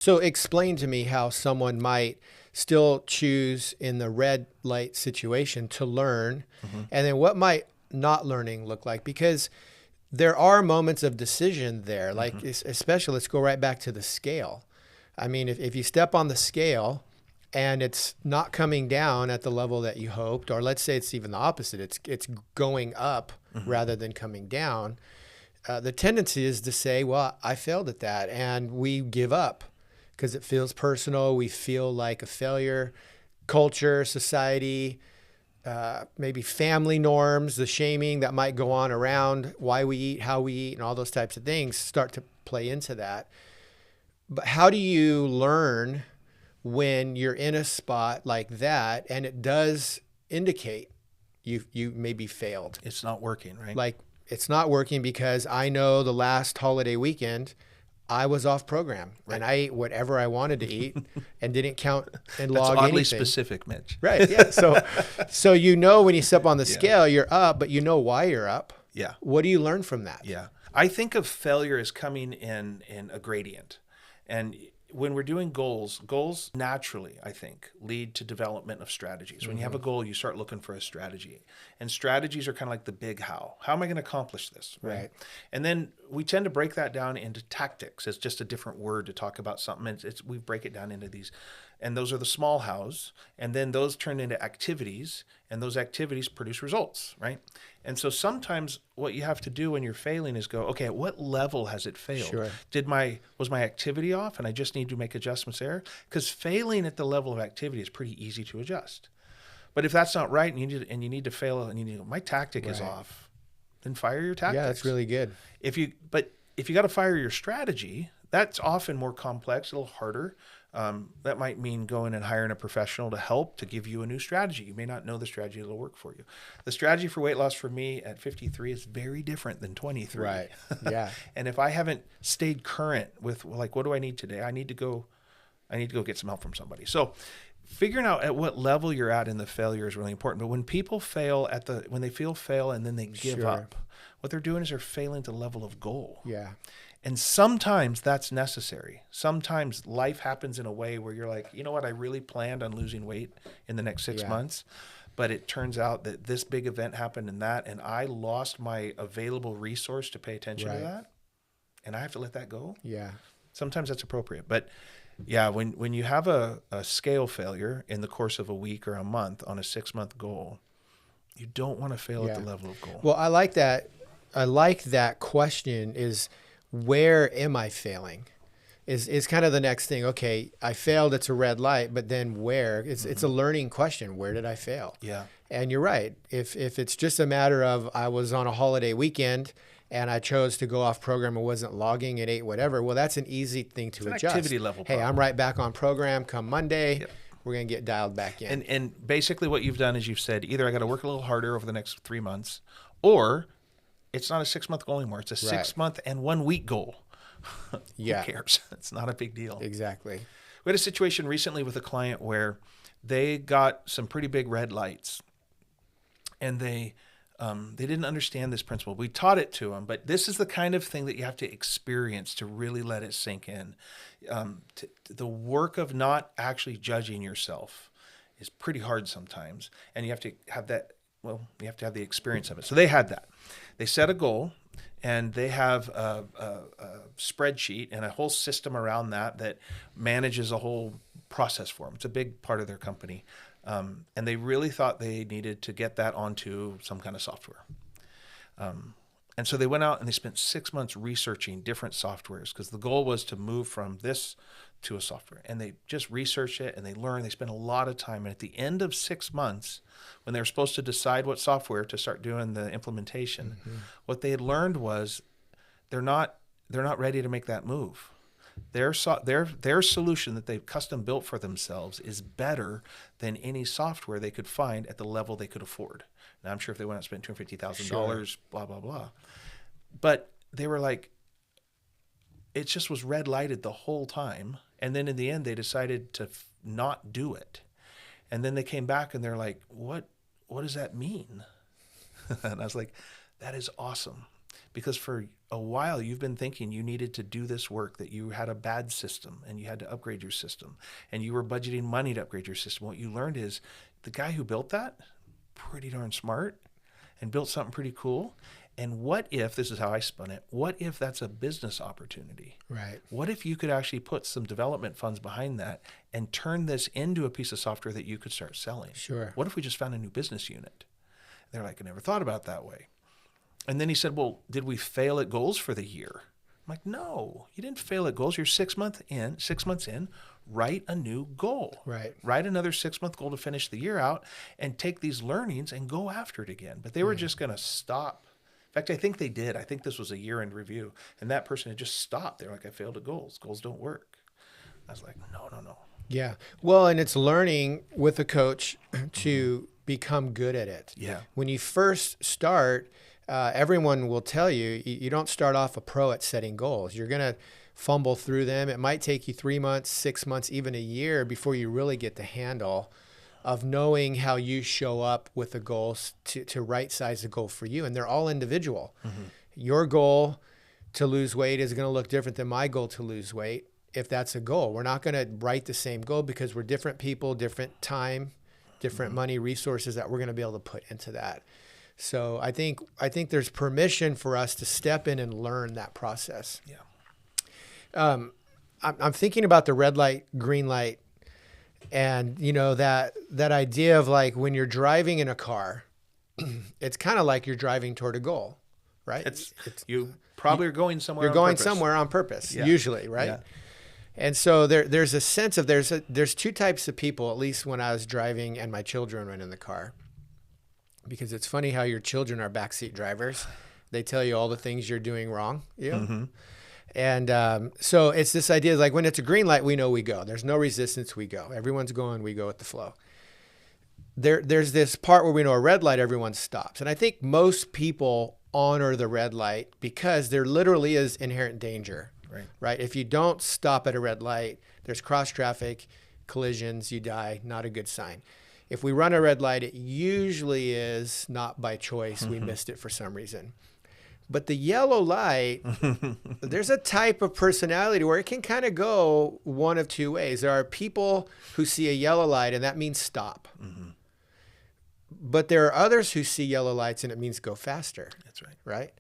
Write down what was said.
So explain to me how someone might still choose in the red light situation to learn, Hmm. and then what might not learning look like? Because there are moments of decision there, Hmm. like especially let's go right back to the scale. I mean, if you step on the scale and it's not coming down at the level that you hoped, or let's say it's even the opposite, it's going up Hmm. rather than coming down, the tendency is to say, well, I failed at that, and we give up because it feels personal. We feel like a failure. Culture, society, maybe family norms, the shaming that might go on around why we eat, how we eat, and all those types of things start to play into that. But how do you learn when you're in a spot like that and it does indicate you maybe failed? It's not working, right? Like, it's not working because I know the last holiday weekend I was off program and Right. I ate whatever I wanted to eat and didn't count and That's log oddly anything. specific, Mitch. Right. Yeah. So when you step on the Yeah. scale, you're up, but you know why you're up. Yeah. What do you learn from that? Yeah. I think of failure as coming in a gradient. And when we're doing goals naturally, I think, lead to development of strategies. When you have a goal, you start looking for a strategy. And strategies are kind of like the big how. How am I going to accomplish this? Right. And then we tend to break that down into tactics. It's just a different word to talk about something. We break it down into these. And those are the small hows. And then those turn into activities. And those activities produce results, right? And so sometimes what you have to do when you're failing is go, okay, at what level has it failed? Sure. Was my activity off and I just need to make adjustments there? Because failing at the level of activity is pretty easy to adjust. But if that's not right and you need to fail and you need my tactic is Right. off, then fire your tactics. Yeah, that's really good. If you got to fire your strategy, that's often more complex, a little harder. That might mean going and hiring a professional to help to give you a new strategy. You may not know the strategy that'll work for you. The strategy for weight loss for me at 53 is very different than 23. Right. Yeah. And if I haven't stayed current with like, what do I need today? I need to go get some help from somebody. So figuring out at what level you're at in the failure is really important. But when people fail when they fail and then they give Sure. up, what they're doing is they're failing to the level of goal. Yeah. And sometimes that's necessary. Sometimes life happens in a way where you're like, you know what, I really planned on losing weight in the next 6 Yeah. months, but it turns out that this big event happened and I lost my available resource to pay attention Right. to that, and I have to let that go. Yeah. Sometimes that's appropriate. But yeah, when you have a scale failure in the course of a week or a month on a 6-month goal, you don't want to fail at Yeah. the level of goal. Well, I like that. I like that question is, where am I failing? Is kind of the next thing. Okay, I failed. It's a red light, but then where? It's a learning question. Where did I fail? Yeah. And you're right. If it's just a matter of I was on a holiday weekend and I chose to go off program and wasn't logging and ate whatever, well, that's an easy thing to It's an adjust. activity level Hey, I'm problem. right back on program come Monday. Yep. We're gonna get dialed back in. And basically what you've done is you've said either I got to work a little harder over the next 3 months, or it's not a 6-month goal anymore. It's a Right. 6-month and 1 week goal. Yeah. Who cares? It's not a big deal. Exactly. We had a situation recently with a client where they got some pretty big red lights, and they didn't understand this principle. We taught it to them, but this is the kind of thing that you have to experience to really let it sink in. The work of not actually judging yourself is pretty hard sometimes, and you have to have that. Well, you have to have the experience of it. So they had that. They set a goal, and they have a spreadsheet and a whole system around that manages a whole process for them. It's a big part of their company. And they really thought they needed to get that onto some kind of software. And so they went out and they spent 6 months researching different softwares because the goal was to move from this to a software. And they just researched it and they learned. They spent a lot of time. And at the end of 6 months, when they were supposed to decide what software to start doing the implementation, what they had learned was they're not ready to make that move. Their solution that they've custom built for themselves is better than any software they could find at the level they could afford. Now, I'm sure if they went out and spent $250,000, blah, blah, blah. But they were like, it just was red lighted the whole time. And then in the end, they decided to not do it. And then they came back and they're like, what does that mean? And I was like, that is awesome. because for a while you've been thinking you needed to do this work, that you had a bad system and you had to upgrade your system and you were budgeting money to upgrade your system. What you learned is the guy who built that, pretty darn smart and built something pretty cool. And what if, this is how I spun it, what if that's a business opportunity? Right. What if you could actually put some development funds behind that and turn this into a piece of software that you could start selling? Sure. What if we just found a new business unit? They're like, I never thought about it that way. And then he said, well, did we fail at goals for the year? I'm like, no, you didn't fail at goals. You're 6 months in, write a new goal. Right. Write another 6-month goal to finish the year out and take these learnings and go after it again. But they were just going to stop. In fact, I think they did. I think this was a year-end review. And that person had just stopped. They're like, I failed at goals. Goals don't work. I was like, no. Yeah. Well, and it's learning with a coach to become good at it. Yeah. When you first start, everyone will tell you, you don't start off a pro at setting goals. You're going to fumble through them. It might take you 3 months, 6 months, even a year before you really get the handle of knowing how you show up with the goals to right size the goal for you. And they're all individual. Mm-hmm. Your goal to lose weight is going to look different than my goal to lose weight. If that's a goal, we're not going to write the same goal because we're different people, different time, different money, resources that we're going to be able to put into that. So I think there's permission for us to step in and learn that process. Yeah. I'm thinking about the red light, green light. And, that idea of like when you're driving in a car, it's kind of like you're driving toward a goal, right? It's you probably are going somewhere. You're going purpose. Somewhere on purpose, Yeah. usually, right? Yeah. And so there's a sense of there's two types of people, at least when I was driving and my children were in the car, because it's funny how your children are backseat drivers. They tell you all the things you're doing wrong. Yeah. Mm-hmm. And so it's this idea like when it's a green light, we know we go. There's no resistance, we go. Everyone's going, we go with the flow. There's this part where we know a red light, everyone stops. And I think most people honor the red light because there literally is inherent danger, right? If you don't stop at a red light, there's cross traffic, collisions, you die, not a good sign. If we run a red light, it usually is not by choice. We missed it for some reason. But the yellow light, there's a type of personality where it can kind of go one of two ways. There are people who see a yellow light and that means stop. Mm-hmm. But there are others who see yellow lights and it means go faster. That's right. Right?